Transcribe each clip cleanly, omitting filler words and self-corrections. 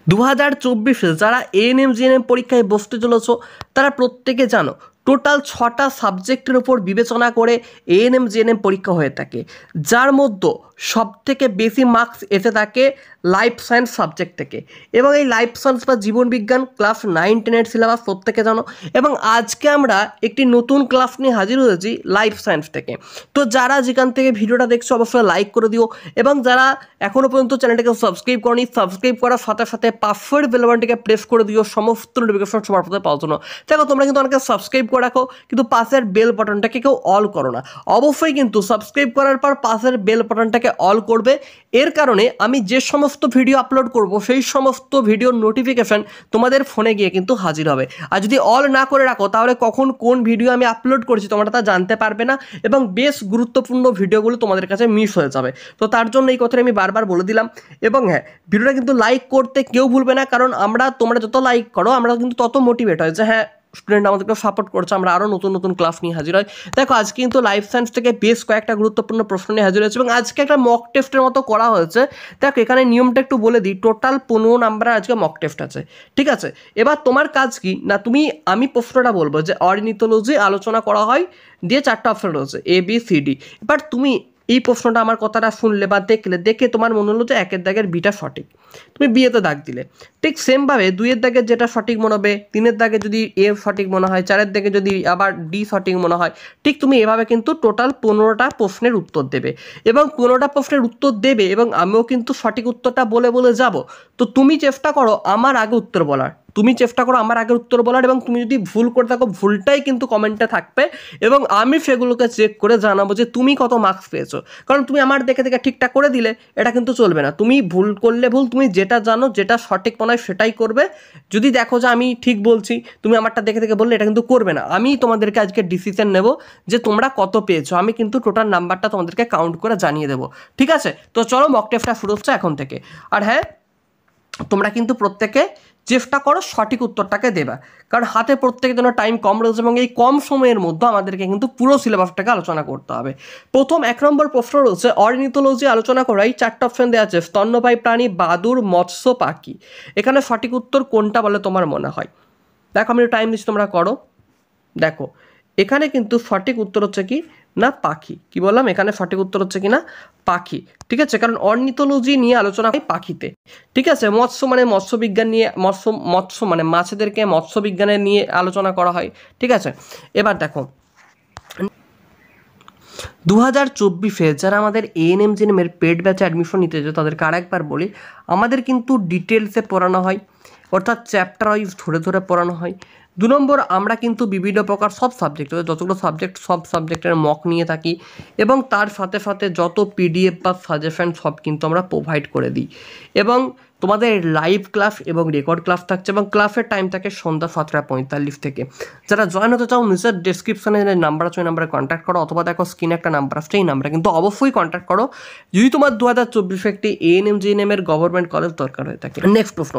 2024 যারা ANM GNM পরীক্ষায় বসতে চলেছ তারা প্রত্যেকে জানো টোটাল 6টা সাবজেক্টের উপর বিবেচনা করে এএনএম জিএনএম পরীক্ষা হয়ে থাকে, যার মধ্যে সবথেকে বেশি মার্কস এসে থাকে লাইফ সায়েন্স সাবজেক্ট থেকে। এবং এই লাইফ সায়েন্স বা জীবন বিজ্ঞান ক্লাস 9-10 সিলেবাস প্রত্যেকে জানো। এবং আজকে আমরা একটি নতুন ক্লাস নিয়ে হাজির হয়েছি লাইফ সায়েন্স থেকে। তো যারা যেখান থেকে ভিডিওটা দেখছো অবশ্যই লাইক করে দিও, এবং যারা এখনও পর্যন্ত চ্যানেলটাকে সাবস্ক্রাইব করনি সাবস্ক্রাইব করার সাথে সাথে পাশের বেল বাটনটিকে প্রেস করে দিও সমস্ত নোটিফিকেশন সবার প্রথমে পাওয়ার জন্য। দেখো তোমরা কিন্তু অনেকে সাবস্ক্রাইব করে রাখো কিন্তু পাশের বেল বাটনটাকে কেউ অল করো না। অবশ্যই কিন্তু সাবস্ক্রাইব করার পর পাশের বেল বাটনটাকে অল করবে। এর কারণে আমি যে সমস্ত ভিডিও আপলোড করব সেই সমস্ত ভিডিওর নোটিফিকেশন তোমাদের ফোনে গিয়ে কিন্তু হাজির হবে। আর যদি অল না করে রাখো তাহলে কখন কোন ভিডিও আমি আপলোড করেছি তোমরা তা জানতে পারবে না, এবং বেশ গুরুত্বপূর্ণ ভিডিওগুলো তোমাদের কাছে মিস হয়ে যাবে। তো তার জন্য এই কথাটা আমি বারবার বলে দিলাম। এবং হ্যাঁ, ভিডিওটা কিন্তু লাইক করতে কেউ ভুলবে না, কারণ তোমরা যত লাইক করো আমরা কিন্তু তত মোটিভেট হয় যে হ্যাঁ স্টুডেন্ট আমাদেরকে সাপোর্ট করছে, আমরা আরও নতুন নতুন ক্লাস নিয়ে হাজির হয়। দেখো আজকে কিন্তু লাইফ সায়েন্স থেকে বেশ কয়েকটা গুরুত্বপূর্ণ প্রশ্ন নিয়ে হাজির হয়েছে, এবং আজকে একটা মক টেস্টের মতো করা হয়েছে। দেখো এখানে নিয়মটা একটু বলে দিই, টোটাল 15 নাম্বারের আজকে মক টেস্ট আছে, ঠিক আছে? এবার তোমার কাজ কি না, আমি প্রশ্নটা বলবো যে অর্নিথোলজি আলোচনা করা হয়, দিয়ে 4টা অপশন রয়েছে ABCD। এবার তুমি এই প্রশ্নটা আমার কথাটা শুনলে বা দেখে তোমার মনে হলো যে 1-এর দাগের বিটা সঠিক, তুমি বিয়েতে দাগ দিলে। ঠিক সেমভাবে 2-এর দাগের যেটা সঠিক মনে হবে, 3-এর দাগে যদি এ সঠিক মনে হয়, 4-এর দাগে যদি আবার ডি সঠিক মনে হয়, ঠিক তুমি এভাবে কিন্তু টোটাল 15টা প্রশ্নের উত্তর দেবে। এবং 15টা প্রশ্নের উত্তর দেবে এবং আমিও কিন্তু সঠিক উত্তরটা বলে বলে যাব। তো তুমি চেষ্টা করো আমার আগে উত্তর বলার, এবং তুমি যদি ভুল করে থাকো ভুলটাই কিন্তু কমেন্টে থাকবে, এবং আমি সেগুলোকে চেক করে জানাবো যে তুমি কত মার্কস পেয়েছো। কারণ তুমি আমার দেখে দেখে ঠিকঠাক করে দিলে এটা কিন্তু চলবে না। তুমি ভুল করলে ভুল, তুমি যেটা জানো যেটা সঠিক মনে হয় সেটাই করবে। যদি দেখো যে আমি ঠিক বলছি তুমি আমারটা দেখে দেখে বললে এটা কিন্তু করবে না। আমি তোমাদেরকে আজকে ডিসিশন নেব যে তোমরা কত পেয়েছো, আমি কিন্তু টোটাল নাম্বারটা তোমাদেরকে কাউন্ট করে জানিয়ে দেবো, ঠিক আছে? তো চলো মক টেস্টটা শুরু হচ্ছে এখন থেকে। আর হ্যাঁ, তোমরা কিন্তু প্রত্যেকে চেষ্টা করো সঠিক উত্তরটাকে দেবা, কারণ হাতে প্রত্যেকের জন্য টাইম কম রয়েছে, এবং এই কম সময়ের মধ্যে আমাদেরকে কিন্তু পুরো সিলেবাসটাকে আলোচনা করতে হবে। প্রথম 1 নম্বর প্রশ্ন রয়েছে অর্নিথোলজি আলোচনা করাই 4টা অপশন দেওয়া আছে, স্তন্যপায়ী প্রাণী, বাদুড়, মৎস্য, পাখি। এখানে সঠিক উত্তর কোনটা বলে তোমার মনে হয়? দেখো আমি টাইম দিচ্ছি, তোমরা করো। দেখো এখানে কিন্তু সঠিক উত্তর হচ্ছে কি না পাখি। কি বললাম? এখানে সঠিক উত্তর হচ্ছে কি না পাখি, ঠিক আছে? কারণ অর্নিথোলজি নিয়ে আলোচনা হয় পাখিতে, ঠিক আছে? মৎস্য মানে মৎস্যবিজ্ঞান নিয়ে, মৎস্য মানে মাছেদেরকে মৎস্যবিজ্ঞানের নিয়ে আলোচনা করা হয়, ঠিক আছে? এবার দেখো 2024-এ যারা আমাদের এএনএম জিএনএমের পেড ব্যাচে অ্যাডমিশন নিতে চায় তাদেরকে আরেকবার বলি, আমাদের কিন্তু ডিটেলসে পড়ানো হয়, অর্থাৎ চ্যাপ্টার ওয়াইজ ধরে ধরে পড়ানো হয়। 2 নম্বর, আমরা কিন্তু বিভিন্ন প্রকার সব সাবজেক্ট যতগুলো সাবজেক্ট সব সাবজেক্টের মক নিয়ে থাকি, এবং তার সাথে সাথে যত পিডিএফ বা সাজেশন সব কিন্তু আমরা প্রোভাইড করে দিই। এবং তোমাদের লাইভ ক্লাস এবং রেকর্ড ক্লাস থাকছে, এবং ক্লাসের টাইম থাকে সন্ধ্যা 7:45 থেকে। যারা জয়েন হতে চাও নিচের ডেসক্রিপশনে যে নাম্বার আছে ওই নাম্বারে কন্ট্যাক্ট করো, অথবা দেখো স্ক্রিনে একটা নাম্বার আসছে এই নাম্বারে কিন্তু অবশ্যই কন্ট্যাক্ট করো যদি তোমার 2024 একটি এএনএম জিএনএমের গভর্নমেন্ট কলেজ দরকার হয়ে থাকে। নেক্সট প্রশ্ন,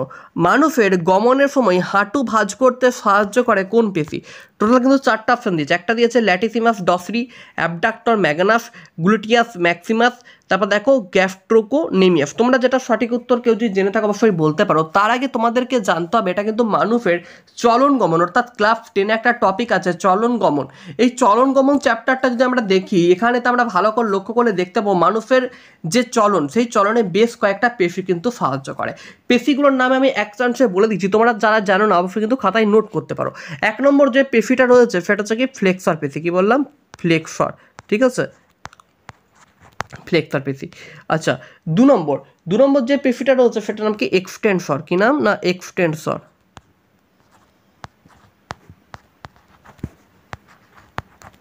মানুষের গমনের সময় হাঁটু ভাঁজ করতে সাহায্য করে কোন পেশি? টোটাল কিন্তু 4টা অপশন দিয়েছে। একটা দিয়েছে ল্যাটিসিমাস ডসরি, অ্যাবডাক্টর ম্যাগনাস, গ্লুটিয়াস ম্যাক্সিমাস, তারপর দেখো গ্যাস্ট্রোকোনেমিয়াস। তোমরা যেটা সঠিক উত্তর কেউ যদি জেনে থাকো অবশ্যই বলতে পারো। তার আগে তোমাদেরকে জানতে হবে এটা কিন্তু মানুষের চলন গমন, অর্থাৎ ক্লাস 10-এ একটা টপিক আছে চলন গমন। এই চলন গমন চ্যাপ্টারটা যদি আমরা দেখি, এখানে তো আমরা ভালো করে লক্ষ্য করে দেখতে পাবো মানুষের যে চলন সেই চলনে বেশ কয়েকটা পেশি কিন্তু সাহায্য করে। পেশিগুলোর নামে আমি এক চান্সে বলে দিচ্ছি, তোমরা যারা জানো না অবশ্যই কিন্তু খাতায় নোট করতে পারো। 1 নম্বর যে পেশিটা রয়েছে সেটা হচ্ছে কি ফ্লেক্সর পেশি। কি বললাম? ফ্লেক্সর, ঠিক আছে? ফ্লেক্সর পেশি। আচ্ছা, 2 নম্বর যে পেশিটা রয়েছে সেটার নাম কি এক্সটেনসর। কি নাম? না এক্সটেনসর।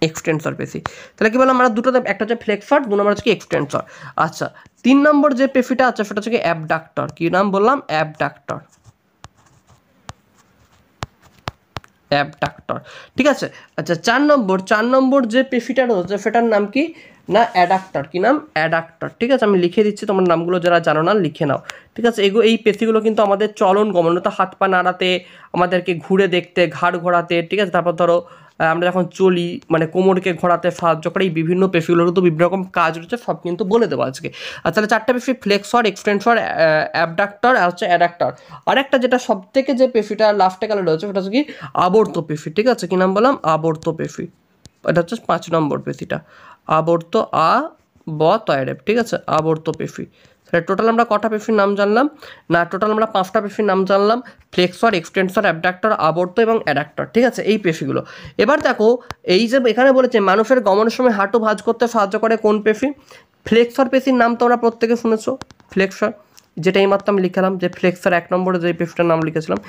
এক্সটেনসর পেশি। তাহলে কি বললাম আমরা দুটোতে, একটা হচ্ছে ফ্লেক্সর, 2 নম্বর হচ্ছে কি এক্সটেনসর। আচ্ছা, 3 নম্বর যে পেশিটা আছে সেটা হচ্ছে কি অ্যাবডাক্টর। কি নাম বললাম? অ্যাবডাক্টর, অ্যাবডাক্টর, ঠিক আছে? আচ্ছা, 4 নম্বর যে পেশিটা রয়েছে সেটার নাম কি না অ্যাডাক্টর। কি নাম? অ্যাডাক্টর, ঠিক আছে? আমি লিখে দিচ্ছি, তোমার নামগুলো যারা জানো না লিখে নাও, ঠিক আছে? এই পেশিগুলো কিন্তু আমাদের চলন গমন, তো হাত পা নাড়াতে, আমাদেরকে ঘুরে দেখতে, ঘাড় ঘোরাতে, ঠিক আছে? তারপর ধরো আমরা যখন চলি মানে কোমরকে ঘোরাতে সাহায্য করে, এই বিভিন্ন পেশিগুলোর কিন্তু বিভিন্ন রকম কাজ রয়েছে, সব কিন্তু বলে দেবো আজকে। আর তাহলে 4টা পেশি ফ্লেক্সর, এক্সটেনসর, অ্যাবডাক্টর আর হচ্ছে অ্যাডাক্টর। আর একটা যেটা সব থেকে যে পেশিটা লাস্টে কালে রয়েছে সেটা হচ্ছে কি আবর্ত পেশি, ঠিক আছে? কি নাম বললাম? আবর্ত পেশি। এটা হচ্ছে 5 নম্বর পেশিটা, আবর্ত তয়রেপ, ঠিক আছে? আবর্ত পেশি। তাহলে টোটাল আমরা কটা পেশির নাম জানলাম না? টোটাল আমরা 5টা পেশির নাম জানলাম, ফ্লেক্সর, এক্সটেনসর, অ্যাবডাক্টর, আবর্ত এবং অ্যাডাক্টর, ঠিক আছে? এই পেশিগুলো। এবার দেখো এই যে এখানে বলেছে মানুষের গমনের সময় হাঁটু ভাঁজ করতে সাহায্য করে কোন পেশি? ফ্লেক্সর পেশির নাম তোমরা প্রত্যেকে শুনেছো, ফ্লেক্সর, যেটা এইমাত্র আমি লিখলাম যে ফ্লেক্সর 1 নম্বরে যে পেশিটার নাম লিখেছিলাম।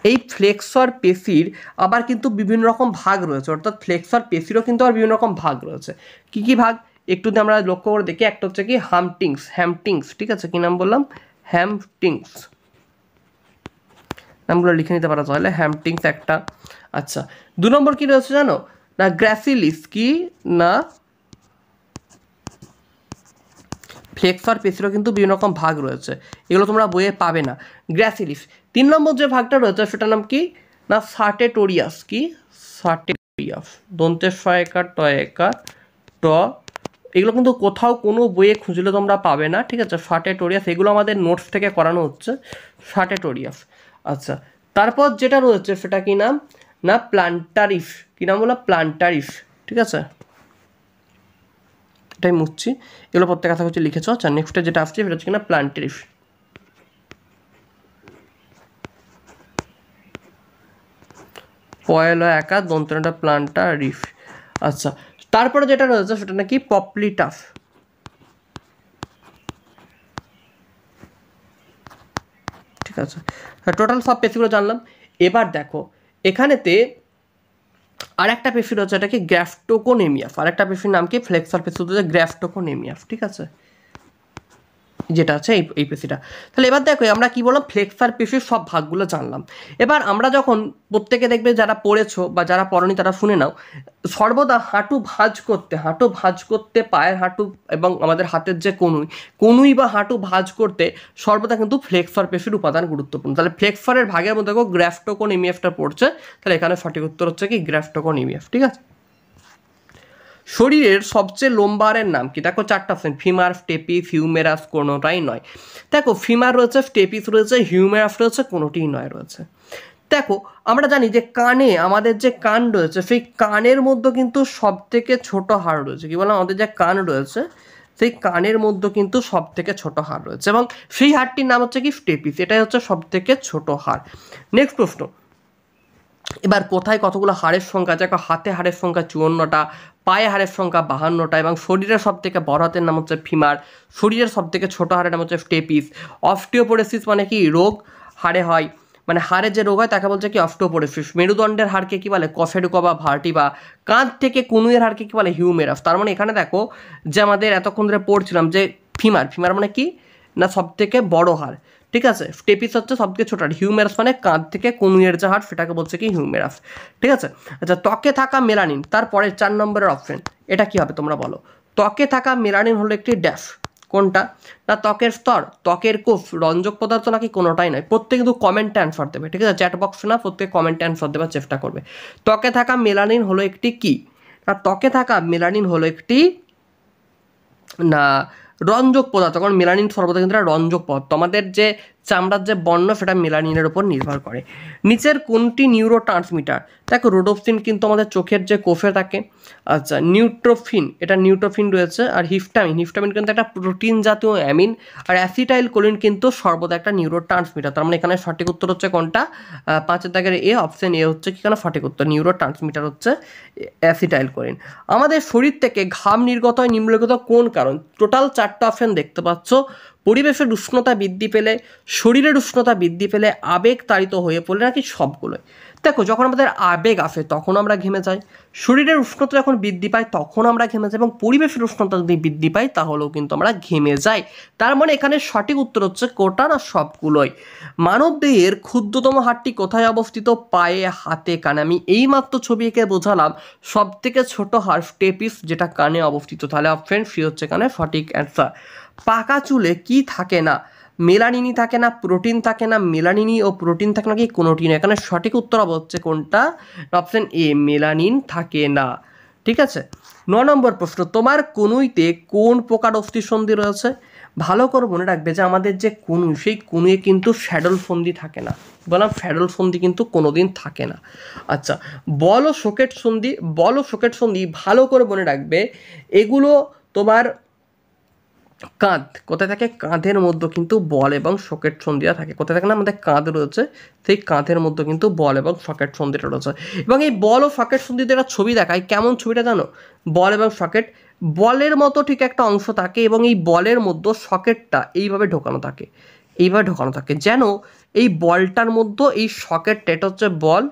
এই ফ্লেক্সর পেশির আবার কিন্তু বিভিন্ন রকম ভাগ রয়েছে, অর্থাৎ ফ্লেক্সর পেশিরও কিন্তু আবার বিভিন্ন রকম ভাগ রয়েছে। কি কি ভাগ একটু যদি আমরা লক্ষ্য করে দেখি, একটা হচ্ছে কি হ্যামটিংস, ঠিক আছে? কি নাম বললাম? হ্যামটিংস। নামগুলো লিখে নিতে পারো তাহলে, হ্যামটিংস একটা। আচ্ছা, 2 নম্বর কি রয়েছে জানো না? গ্র্যাসিলিস। কি না? ফ্লেক্সর পেশিরও কিন্তু বিভিন্ন রকম ভাগ রয়েছে, এগুলো তোমরা বইয়ে পাবে না। গ্র্যাসিলিস। 3 নম্বর যে ভাগটা রয়েছে সেটার নাম কি না? সার্টেটোরিয়াস। কি? সার্টেটোরিয়াস। দন্তের সহায়কার টয়কার ট, এগুলো কিন্তু কোথাও কোনো বইয়ে খুঁজলে তোমরা পাবে না, ঠিক আছে? সার্টেটোরিয়াস, এগুলো আমাদের নোটস থেকে করানো হচ্ছে, সার্টেটোরিয়াস। আচ্ছা, তারপর যেটা রয়েছে সেটা কি নাম না? প্লান্টারিস। কি নাম বললাম? প্লান্টারিস, ঠিক আছে? এটাই মুছছি, এগুলো প্রত্যেক কথা হচ্ছে লিখেছ। আচ্ছা, নেক্সটে যেটা আসছে সেটা হচ্ছে কিনা প্লান্টারিস। পয়লা একা দন্তটা প্লান্টারিস। আচ্ছা, তারপরে যেটা রয়েছে সেটা নাকি পপলিটাস, ঠিক আছে? টোটাল সব পেশিগুলো জানলাম। এবার দেখো এখানেতে আর একটা পেশি রয়েছে, এটা কি গ্যাস্ট্রোকোনেমিয়াস। আর একটা পেশির নাম কি? ফ্লেক্সর পেশি হচ্ছে গ্যাস্ট্রোকোনেমিয়াস, ঠিক আছে? যেটা আছে এই পেশিটা। তাহলে এবার দেখো আমরা কি বললাম? ফ্লেক্সার পেশির সব ভাগগুলো জানলাম। এবার আমরা যখন প্রত্যেকে দেখবে যারা পড়েছো বা যারা পড়নি তারা শুনে নাও, সর্বদা হাঁটু ভাঁজ করতে পায়ের হাঁটু এবং আমাদের হাতের যে কনুই বা হাঁটু ভাঁজ করতে সর্বদা কিন্তু ফ্লেক্সর পেশির উপাদান গুরুত্বপূর্ণ। তাহলে ফ্লেক্সরের ভাগের মধ্যে দেখো গ্যাস্ট্রোকোনেমিয়াসটা পড়ছে, তাহলে এখানে সঠিক উত্তর হচ্ছে কি গ্যাস্ট্রোকোনেমিয়াস, ঠিক আছে? শরীরের সবচেয়ে লম্বা হাড়ের নাম কি? দেখো 4টা অপশন, ফিমার, স্টেপিস, হিউমেরাস, কোনোটাই নয়। দেখো ফিমার রয়েছে, স্টেপিস রয়েছে, হিউমেরাস রয়েছে, কোনোটিই নয় রয়েছে। দেখো আমরা জানি যে কানে, আমাদের যে কান রয়েছে সেই কানের মধ্যে কিন্তু সব থেকে ছোট হাড় রয়েছে। কি বললাম? আমাদের যে কান রয়েছে সেই কানের মধ্যে কিন্তু সব থেকে ছোট হাড় রয়েছে এবং সেই হাড়টির নাম হচ্ছে কি? স্টেপিস। এটাই হচ্ছে সব থেকে ছোট হাড়। নেক্সট প্রশ্ন, এবার কোথায় কতগুলো হাড়ের সংখ্যা? দেখো হাতে হাড়ের সংখ্যা 54টা, পায়ে হাড়ের সংখ্যা 52টা এবং শরীরের সব থেকে বড় হাতের নাম হচ্ছে ফিমার, শরীরের সব থেকে ছোট হাড়ের নাম হচ্ছে স্টেপিস। অস্টিওপোরোসিস মানে কি? রোগ হাড়ে হয়, মানে হাড়ের যে রোগ হয় তাকে বলছে কি? অস্টিওপোরোসিস। মেরুদণ্ডের হাড়কে কি বলে? কফেডুকা বা ভার্টিবা। কাঁধ থেকে কনুইয়ের হাড়কে কি বলে? হিউমেরাস। তার মানে এখানে দেখো যে আমাদের এতক্ষণ ধরে পড়ছিলাম যে ফিমার মানে কি না? সব থেকে বড় হাড়, ঠিক আছে? স্টেপিস হচ্ছে সবথেকে ছোট হাড়। হিউমেরাস মানে কাঁধ থেকে কনুইয়ের যে হাড় সেটাকে বলছে কি? হিউমেরাস, ঠিক আছে? আচ্ছা, ত্বকে থাকা মেলানিন, তারপরে 4 নম্বরের অপশন, এটা কি হবে তোমরা বলো? ত্বকে থাকা মেলানিন হলো একটি ড্যাশ। কোনটা না? ত্বকের স্তর, ত্বকের কোষ, রঞ্জক পদার্থ নাকি কোনোটাই নয়? প্রত্যেকে কিন্তু কমেন্টে অ্যান্সার দেবে, ঠিক আছে? চ্যাট বক্সে না, প্রত্যেকে কমেন্টে অ্যান্সার দেওয়ার চেষ্টা করবে। ত্বকে থাকা মেলানিন হলো একটি কি না? ত্বকে থাকা মেলানিন হলো একটি না রঞ্জক পদার্থ, কারণ মেলানিন সর্বদা কিন্তু একটা রঞ্জক পদার্থ। আমাদের যে চামড়ার যে বর্ণ সেটা মেলানিনের উপর নির্ভর করে। নিচের কোনটি নিউরো ট্রান্সমিটার? দেখো রোডোপসিন কিন্তু আমাদের চোখের যে কোষে থাকে। আচ্ছা, নিউট্রোফিন, এটা নিউট্রোফিন রয়েছে। আর হিস্টামিন কিন্তু একটা প্রোটিন জাতীয় অ্যামিন। আর অ্যাসিটাইল কোলিন কিন্তু সর্বদা একটা নিউরো ট্রান্সমিটার। তার মানে এখানে সঠিক উত্তর হচ্ছে কোনটা? 5 দাগের এ, অপশন এ হচ্ছে কি কেন সঠিক উত্তর। নিউরো ট্রান্সমিটার হচ্ছে অ্যাসিটাইল কোলিন। আমাদের শরীর থেকে ঘাম নির্গত হয় নিম্নলিখিত কোন কারণ? টোটাল 4টা অপশন দেখতে পাচ্ছ। পরিবেশের উষ্ণতা বৃদ্ধি পেলে, শরীরের উষ্ণতা বৃদ্ধি পেলে, আবেগ তাড়িত হয়ে পড়লে, নাকি সবগুলোই? দেখো যখন আমাদের আবেগ আসে তখন আমরা ঘেমে যাই, শরীরের উষ্ণতা যখন বৃদ্ধি পায় তখন আমরা ঘেমে যাই, এবং পরিবেশের উষ্ণতা যদি বৃদ্ধি পায় তাহলেও কিন্তু আমরা ঘেমে যাই। তার মানে এখানে সঠিক উত্তর হচ্ছে কোটা না সবগুলোই। মানবদেহের ক্ষুদ্রতম হাড়টি কোথায় অবস্থিত? পায়ে, হাতে, কানে। আমি এইমাত্র ছবি এঁকে বোঝালাম সব থেকে ছোট হাড় স্টেপিস, যেটা কানে অবস্থিত। তাহলে অপশন সি হচ্ছে কানে সঠিক অ্যান্সার। পাকা চুলে কি থাকে না? মেলানিনই থাকে না, প্রোটিন থাকে না, মেলানিনই ও প্রোটিন থাকে না কি কোনোটি না। এখানে সঠিক উত্তর হবে হচ্ছে কোনটা, অপশন এ, মেলানিন থাকে না। ঠিক আছে, 9 নম্বর প্রশ্ন, তোমার কনুইতে কোন প্রকার অস্থিসন্ধি রয়েছে? ভালো করে মনে রাখবে যে আমাদের যে কনুই, সেই কনুয়ে কিন্তু স্যাডল সন্ধি থাকে না। বললাম স্যাডল সন্ধি কিন্তু কোনোদিন থাকে না। আচ্ছা, বল ও সকেট সন্ধি, বল ও সকেট সন্ধি ভালো করে মনে রাখবে, এগুলো তোমার কাঁধ কোথায় থাকে, কাঁধের মধ্যে কিন্তু বল এবং সকেট সন্ধিটা থাকে। কোথায় থাকে না, আমাদের কাঁধ রয়েছে, সেই কাঁধের মধ্যে কিন্তু বল এবং সকেট সন্ধিটা রয়েছে। এবং এই বল ও সকেট সন্ধিতে একটা ছবি দেখায়, কেমন ছবিটা জানো, বল এবং সকেট, বলের মতো ঠিক একটা অংশ থাকে এবং এই বলের মধ্যে সকেটটা এইভাবে ঢোকানো থাকে, এইভাবে ঢোকানো থাকে, যেন এই বলটার মধ্যে এই সকেটটা, এটা হচ্ছে বল,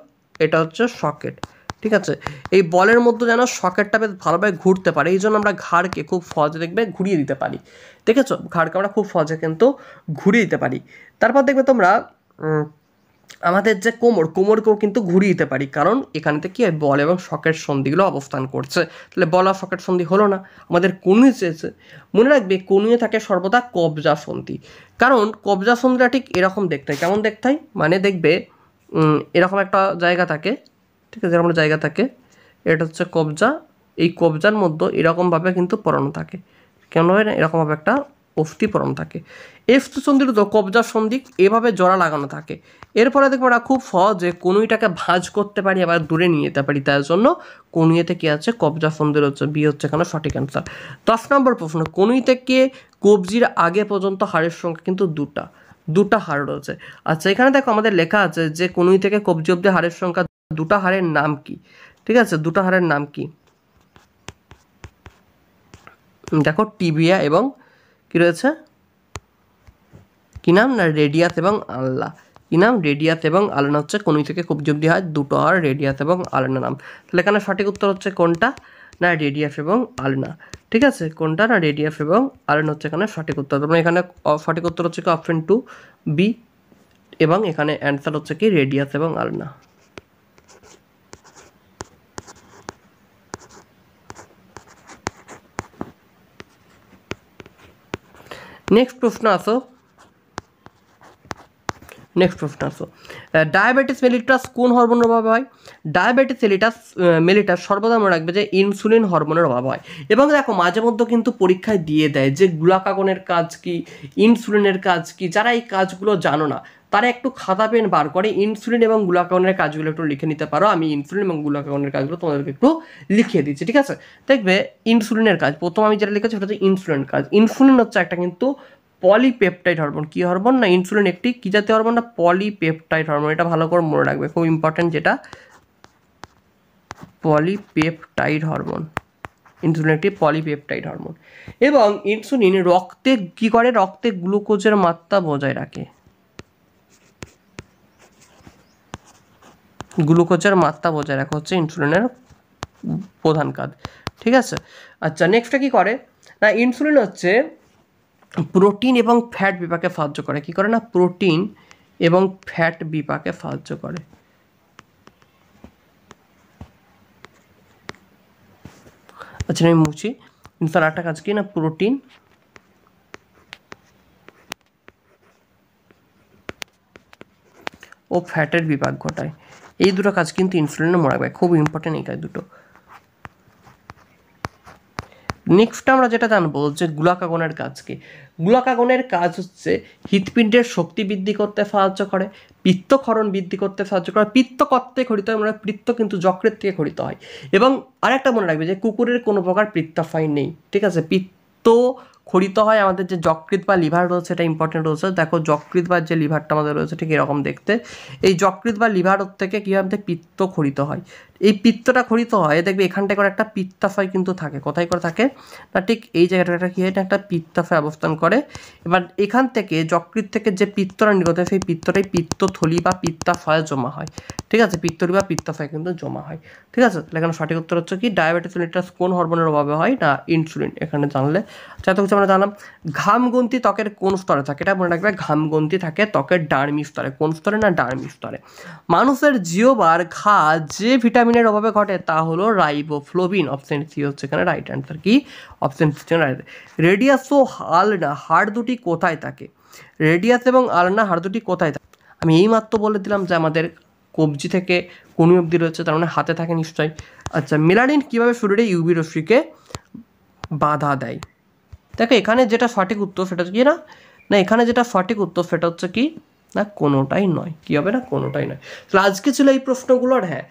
এটা হচ্ছে সকেট। ঠিক আছে, এই বলের মধ্যে যেন সকেটটা বেশ ভালোভাবে ঘুরতে পারে, এই জন্য আমরা ঘাড়কে খুব সহজে দেখবে ঘুরিয়ে দিতে পারি। দেখেছো, ঘাড়কে আমরা খুব সহজে কিন্তু ঘুরিয়ে দিতে পারি। তারপর দেখবে তোমরা আমাদের যে কোমরকেও কিন্তু ঘুরিয়ে দিতে পারি, কারণ এখানেতে কি হয়, বল এবং সকেট সন্ধিগুলো অবস্থান করছে। তাহলে বল আর সকেট সন্ধি হলো না, আমাদের কনুই চেয়েছে। মনে রাখবে কনুয়ে থাকে সর্বদা কবজা সন্ধি, কারণ কবজা সন্ধিটা ঠিক এরকম দেখতে হয়। কেমন দেখতে হয় মানে, দেখবে এরকম একটা জায়গা থাকে, ঠিক আছে, এরকম জায়গা থাকে, এটা হচ্ছে কবজা, এই কবজার মধ্যে এরকমভাবে কিন্তু পড়ানো থাকে, কেমন হয় না, এরকমভাবে একটা অস্থি পড়ানো থাকে। এফ সন্ধির তো কবজা সন্ধি এভাবে জোড়া লাগানো থাকে। এরপরে দেখবো আমরা খুব সহজে কনুইটাকে ভাঁজ করতে পারি, আবার দূরে নিয়ে যেতে পারি, তার জন্য কনুইতে কি আছে, কবজা সন্ধির হচ্ছে বি হচ্ছে এখানে সঠিক অ্যান্সার। 10 নম্বর প্রশ্ন, কনুই থেকে কবজির আগে পর্যন্ত হাড়ের সংখ্যা কিন্তু দুটা হাড় রয়েছে। আচ্ছা, এখানে দেখো আমাদের লেখা আছে যে কনুই থেকে কবজি অব্দি হাড়ের সংখ্যা, দুটা হাড়ের নাম কি? ঠিক আছে, দুটা হাড়ের নাম কি? দেখো টিবিয়া এবং কি রয়েছে, কি নাম না, রেডিয়াস এবং আলনা। কি নাম, রেডিয়াস এবং আলনা হচ্ছে কনুই থেকে কবজি অব্দি হাড়, দুটো হাড়, রেডিয়াস এবং আলনা নাম। তাহলে এখানে সঠিক উত্তর হচ্ছে কোনটা না, রেডিয়াস এবং আলনা। ঠিক আছে, কোনটা না, রেডিয়াস এবং আলনা হচ্ছে এখানে সঠিক উত্তর। তোমরা এখানে সঠিক উত্তর হচ্ছে কি অপশন 2 বি, এবং এখানে অ্যান্সার হচ্ছে কি রেডিয়াস এবং আলনা। নেক্সট প্রশ্ন আসো, ডায়াবেটিস মেলিটাস কোন হরমোনের অভাবে হয়? ডায়াবেটিস মেলিটাস সর্বদা মনে রাখবে যে ইনসুলিন হরমোনের অভাব হয়। এবং দেখো মাঝে মধ্যে কিন্তু পরীক্ষায় দিয়ে দেয় যে গ্লুকাগনের কাজ কি, ইনসুলিনের কাজ কি। যারা এই কাজগুলো জানো না, তারা একটু খাতা পেন বার করে ইনসুলিন এবং গ্লুকাগনের কাজগুলো একটু লিখে নিতে পারো। আমি ইনসুলিন এবং গ্লুকাগনের কাজগুলো তোমাদেরকে একটু লিখিয়ে দিচ্ছি। ঠিক আছে, দেখবে ইনসুলিনের কাজ, প্রথম আমি যেটা লিখেছি সেটা হচ্ছে ইনসুলিন কাজ। ইনসুলিন হচ্ছে একটা কিন্তু পলিপেপটাইড হরমোন। কি হরমোন না, ইনসুলিন একটি কি জাতীয় হরমোন না, পলিপেপটাইড হরমোন। এটা ভালো করে মনে রাখবে, খুব ইম্পর্টেন্ট, যেটা পলিপেপটাইড হরমোন। ইনসুলিন একটি পলিপেপটাইড হরমোন। এবং ইনসুলিন রক্তে কি করে, রক্তে গ্লুকোজের মাত্রা বজায় রাখে, গ্লুকোজের মাত্রা বজায় রাখা হচ্ছে ইনসুলিনের প্রধান কাজ। ঠিক আছে, আচ্ছা নেক্সটটা কি করে না, ইনসুলিন হচ্ছে প্রোটিন এবং ফ্যাট বিপাকে সাহায্য করে। কি করে না, প্রোটিন এবং ফ্যাট বিপাকে সাহায্য করে। আচ্ছা আমি মুছি, ইনসুলিন একটা কাজ কি না, প্রোটিন ও ফ্যাটের বিপাক ঘটায়। এই দুটো কাজ কিন্তু ইনসুলিনের মনে রাখবে, খুব ইম্পর্টেন্ট এই কাজ দুটো। নেক্সট আমরা যেটা জানবো যে গ্লুকাগনের কাজ কি। গ্লুকাগনের কাজ হচ্ছে হৃৎপিণ্ডের শক্তি বৃদ্ধি করতে সাহায্য করে, পিত্তক্ষরণ বৃদ্ধি করতে সাহায্য করে। পিত্ত কর্তে খরিত হয়, মানে পিত্ত কিন্তু যকৃৎ থেকে খরিত হয়। এবং আরেকটা মনে রাখবে যে কুকুরের কোনো প্রকার পিত্তাশয় নেই। ঠিক আছে, পিত্ত খরিত হয় আমাদের যে যকৃৎ বা লিভার রয়েছে, এটা ইম্পর্টেন্ট রয়েছে। দেখো যকৃৎ বা যে লিভারটা আমাদের রয়েছে ঠিক এরকম দেখতে, এই যকৃৎ বা লিভার থেকে কীভাবে পিত্ত খরিত হয়। এই পিত্তটা খরিত হয়, দেখবে এখানটায় করে একটা পিত্তাশয় কিন্তু থাকে। কোথায় করে থাকে না, ঠিক এই জায়গাটা একটা কী হয়, একটা পিত্তাশয় অবস্থান করে। এবার এখান থেকে যকৃৎ থেকে যে পিত্তটা নির্গত হয়, সেই পিত্তটাই পিত্তথলি বা পিত্তাশয়ে জমা হয়। ঠিক আছে, পিত্তথলি বা পিত্তাশয় কিন্তু জমা হয়। ঠিক আছে, তাহলে এখানে সঠিক উত্তর হচ্ছে কি ডায়াবেটিস মেলিটাস কোন হরমোনের অভাবে হয় না, ইনসুলিন। এখানে জানলে যত কিছু আমরা জানলাম। ঘামগ্রন্থি ত্বকের কোন স্তরে থাকে? এটা মনে রাখবে, ঘামগ্রন্থি থাকে ত্বকের ডার্মি স্তরে। কোন স্তরে না, ডার্মি স্তরে। মানুষের জিহ্বার ঘা যে ভিটামিনের অভাবে ঘটে তা হলো রাইবোফ্লোবিন। অপশন সি হচ্ছে এখানে রাইট অ্যান্সার। কি অপশন সি রাইট। রেডিয়াস ও হাড় দুটি কোথায় থাকে? রেডিয়াস এবং আলনা হাড় দুটি কোথায় থাকে? আমি এইমাত্র বলে দিলাম যে আমাদের কবজি থেকে কনুই অবধি রয়েছে, তার মানে হাতে থাকে নিশ্চয়ই। আচ্ছা, মেলানিন কীভাবে শরীরে ইউভি রশ্মিকে বাধা দেয়? দেখো এখানে যেটা সঠিক উত্তর সেটা হচ্ছে কি না, এখানে যেটা সঠিক উত্তর সেটা হচ্ছে কি না, কোনোটাই নয়। কী হবে না, কোনোটাই নয়। তাহলে আজকে ছিল এই প্রশ্নগুলোর। হ্যাঁ,